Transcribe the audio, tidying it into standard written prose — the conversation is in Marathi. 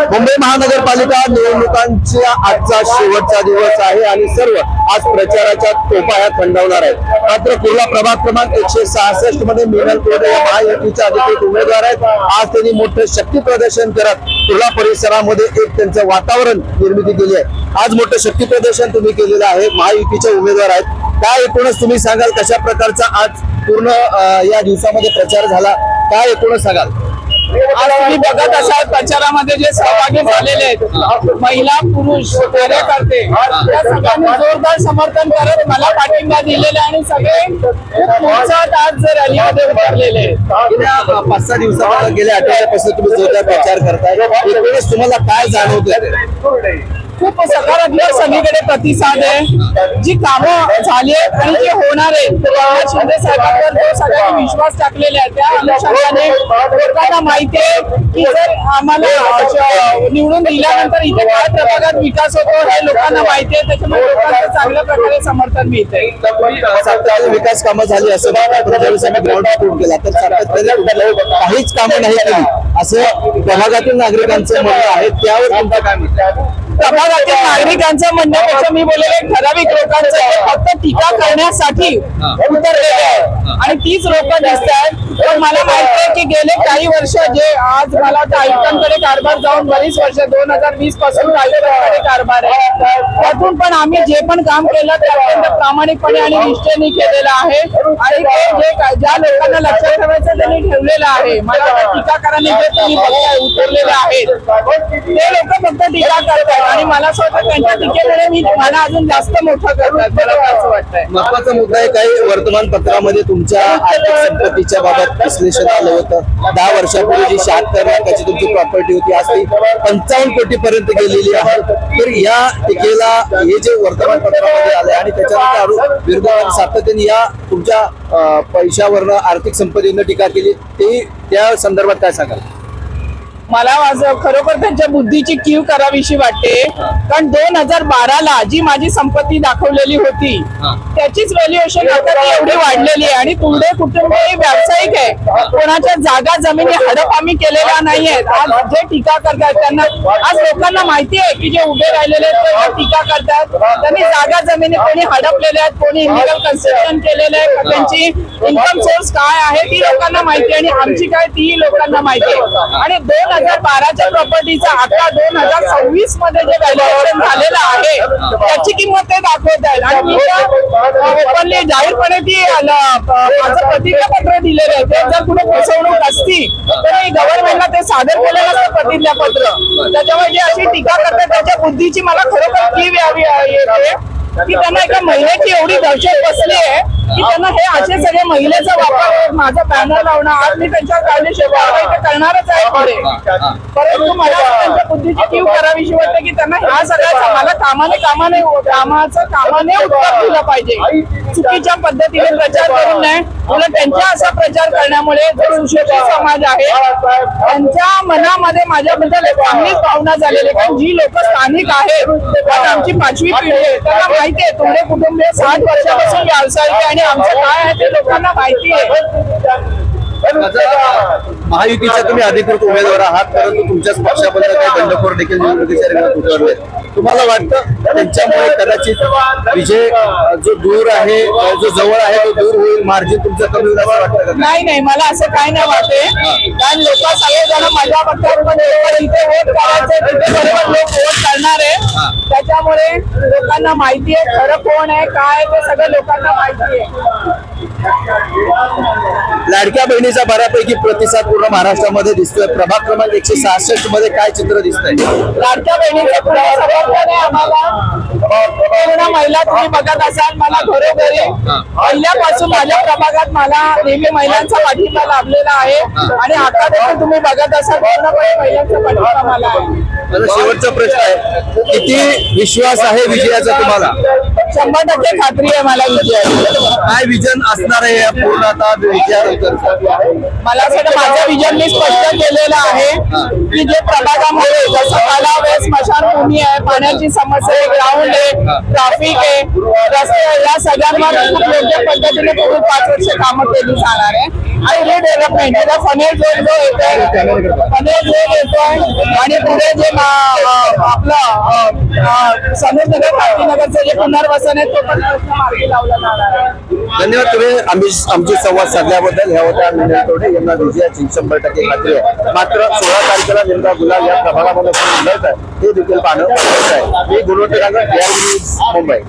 मुंबई महानगरपालिका निवडणुकांचा आजचा शेवटचा दिवस आहे आणि सर्व आज प्रचाराच्या तोफा ह्या थंडावणार आहेत। मात्र कुर्ला प्रभाग क्रमांक 166 मध्ये मिनल कोडे या महायुतीचे अधिकृत उमेदवार आहेत। आज त्यांनी मोठे शक्ती प्रदर्शन करत कुर्ला परिसरामध्ये एक त्यांचं वातावरण निर्मिती केली आहे। आज मोठे शक्ती प्रदर्शन तुम्ही केलेलं आहे, महायुतीचे उमेदवार आहेत। काय एकूणच तुम्ही सांगाल कशा प्रकारचा आज पूर्ण या दिवसामध्ये प्रचार झाला, काय एकूणच सांगाल? आज तुम्ही बघत असाल प्रचारामध्ये जे सहभागी झालेले आहेत महिला पुरुष कार्यकर्ते या सगळ्यांनी जोरदार समर्थन करत मला पाठिंबा दिलेला आणि सगळे खूप उत्साहात आज रॅलीमध्ये उतरलेले आहेत। गेल्या 5-6 दिवसापासून गेल्या आठवड्यापासून तुम्ही जोरदार प्रचार करताय, एकूणच तुम्हाला काय जाणवतंय? खूप सकारात्मक सगळीकडे प्रतिसाद आहे। जी कामं झाली आहेत आणि जे होणार आहेत शिंदे साहेबांवर जो सगळ्यांनी विश्वास टाकलेला आहे त्या अनुषंगाने लोकांना माहिती आहे की जर आम्हाला निवडून दिल्यानंतर इथे काय प्रभागात विकास होतो हे लोकांना माहिती आहे, त्याच्यामुळे लोकांना चांगल्या प्रकारे समर्थन मिळते। सातत्याने विकास कामं झाली असं ज्यावेळेस आम्ही ग्राउंड रिपोर्ट केला तर सातत्याने काहीच कामं नाही केली असं प्रभागातील नागरिकांचं म्हणणं आहे, त्यावर तुमचं काय म्हणणं? प्रभागातील नागरिकांचं म्हणण्यापेक्षा मी बोललेले ठराविक लोकांचं ते फक्त टीका करण्यासाठी उतरलेले आहे आणि तीच लोक दिसत आहेत। पण मला माहिती आहे की गेले काही वर्ष जे आज मला आयुक्तांकडे कारभार जाऊन बरीच वर्ष 2020 पासून आयुक्तांकडे कारभार आहे, त्यातून पण आम्ही जे पण काम केलं ते अत्यंत प्रामाणिकपणे आणि निष्ठेने केलेलं आहे आणि ते जे ज्या लोकांना लक्षात ठेवायचं त्यांनी ठेवलेलं आहे। मला टीकाकारांनी जे तुम्ही बघताय उतरलेले आहेत ते लोक फक्त टीका करतात आणि मला असं वाटतं त्यांच्या टीकेमुळे मी मला अजून जास्त मोठं करतात, मला असं वाटतंय। महत्वाचा मुद्दा आहे, काही वर्तमानपत्रामध्ये तुमच्या आर्थिक संपत्तीच्या बाबत विश्लेषण आलं होतं। 10 वर्षापूर्वी जी 76 लाखाची तुमची प्रॉपर्टी होती आज ती 55 कोटी पर्यंत गेलेली आहे। तर या टीकेला हे जे वर्तमानपत्रामध्ये आले आणि त्याच्यानंतर विरोधकांनी सातत्याने या तुमच्या पैशावरनं आर्थिक संपत्तीनं टीका केली, ते त्या संदर्भात काय सांगाल? मला खरोखर त्यांच्या बुद्धीची कीव करावीशी वाटते, कारण 2012 ला जी माझी संपत्ती दाखवलेली होती त्याचीच व्हॅल्युएशन आता ती एवढी वाढलेली आहे आणि पुढे कुटुंब हे व्यावसायिक आहे, कोणाच्या जागा जमिनी हडप आम्ही केलेल्या नाहीयेत। आज जे टीका करतात त्यांना आज लोकांना माहिती आहे की जे उभे राहिलेले आहेत ते टीका करतात, त्यांनी जागा जमिनी कोणी हडपलेल्या आहेत, कोणी इलिगल कन्स्ट्रक्शन केलेलं आहे, त्यांची इन्कम सोर्स काय आहे ती लोकांना माहिती आहे आणि आमची काय तीही लोकांना माहिती आहे। आणि 2012च्या प्रॉपर्टीचा आता 2026 मध्ये जे व्हॅल्युएशन झालेलं आहे त्याची किंमत ते दाखवत आहेत आणि मी ओपनली जाहीरपणे ती माझं प्रतिज्ञापत्र दिलेलं आहे। ते जर कुठे फसवणूक असती तर मी गव्हर्नमेंटला ते सादर केलेलं असतं प्रतिज्ञापत्र। त्याच्यामुळे जे अशी टीका करतात त्याच्या बुद्धीची मला खरोखर कीव यावी येते की त्यांना एका महिलेची एवढी दहशत बसली आहे की त्यांना हे असे सगळे महिलेचा वापर माझा बॅनर लावणं, आज मी त्यांच्यावर कायदेशीर कारवाई करणारच आहे पुढे, परंतु मला त्यांच्या बुद्धीची कीव करावीशी वाटते की त्यांना ह्या सगळ्याचा मला कामाने उत्तर दिलं पाहिजे। चुकीच्या पद्धतीने प्रचार करू नये, उलट त्यांच्या असा प्रचार करण्यामुळे जो सुशिक्षित समाज आहे त्यांच्या मनामध्ये माझ्याबद्दल चांगलीच भावना झालेली, कारण जी लोक स्थानिक आहेत आमची 5वी पिढी आहे त्यांना माहिती आहे तुमचे कुटुंबीय 60 वर्षापासून व्यावसायिक आहे आणि आमचं काय आहे ते लोकांना माहिती आहे। महायुतीचा तुम्ही अधिकृत उमेदवार आहात, परंतु तुमच्याच पक्षाबद्दल काही बंडखोर देखील निवडणुकीच्या रिंगणात उतरले, तुम्हाला वाटतं त्यांच्यामुळे कदाचित विजय जो दूर आहे जो जवळ आहे तो दूर होईल, मार्जिन तुमचं कमी होईल असं वाटतं का? नाही, मला असं काय नाही वाटते, कारण लोक सगळेजण माझ्या पक्षात इथे वोट करायचे तिथे बरोबर लोक वोट करणार आहे, त्याच्यामुळे लोकांना माहिती आहे खरं कोण आहे काय ते सगळं लोकांना माहिती आहे। लाडक्या बहिणीचा बऱ्यापैकी प्रतिसाद पूर्ण महाराष्ट्रामध्ये दिसतोय, प्रभाग क्रमांक 166 मध्ये काय चित्र दिसतंय? लाडक्या बहिणीचं पूर्ण समर्थन आहे आम्हाला। पूर्ण महिला तुम्ही बघत असाल, मला घरोघरी पहिल्यापासून माझ्या प्रभागात मला नेहमी महिलांचा पाठिंबा लाभलेला आहे आणि आता देखील तुम्ही बघत असाल पूर्णपणे महिलांचा पाठिंबा मला आहे। शेवटचा प्रश्न आहे, किती विश्वास आहे विजयाचा तुम्हाला? 100% खात्री आहे मला विजयाची। काय विजन असणार आहे पूर्ण आता विजयानंतर? मला असं वाटतं माझं विजन मी स्पष्ट केलेलं आहे की जे प्रभागामध्ये जसं तलाव आहे, स्मशानभूमी आहे, पाण्याची समस्या आहे, ग्राउंड आहे, ट्रॅफिक आहे, रस्ते, या सगळ्यांवर खूप योग्य पद्धतीने पुढील 5 वर्ष कामं केली जाणार आहे आणि रिडेव्हलपमेंट याचा फनेल झोन जो येतोय फनेल झोन येतोय आणि पुढे जे आपलं सनूरनगर क्रांतीनगरचं जे पुनर्वसन आहे तो पण प्रश्न मार्गी लावला जाणार आहे. धन्यवाद. तुम्ही आमची संवाद साधल्याबद्दल. ह्या होत्या मिनल तोडे यांना विजयाची 100% खात्री आहे. मात्र 16 तारखेला नेमका गुलाल या प्रभागामध्ये कोण उमटत आहे हे देखील पाहणं महत्त्वाचं आहे. मी गुणवंत मुंबई.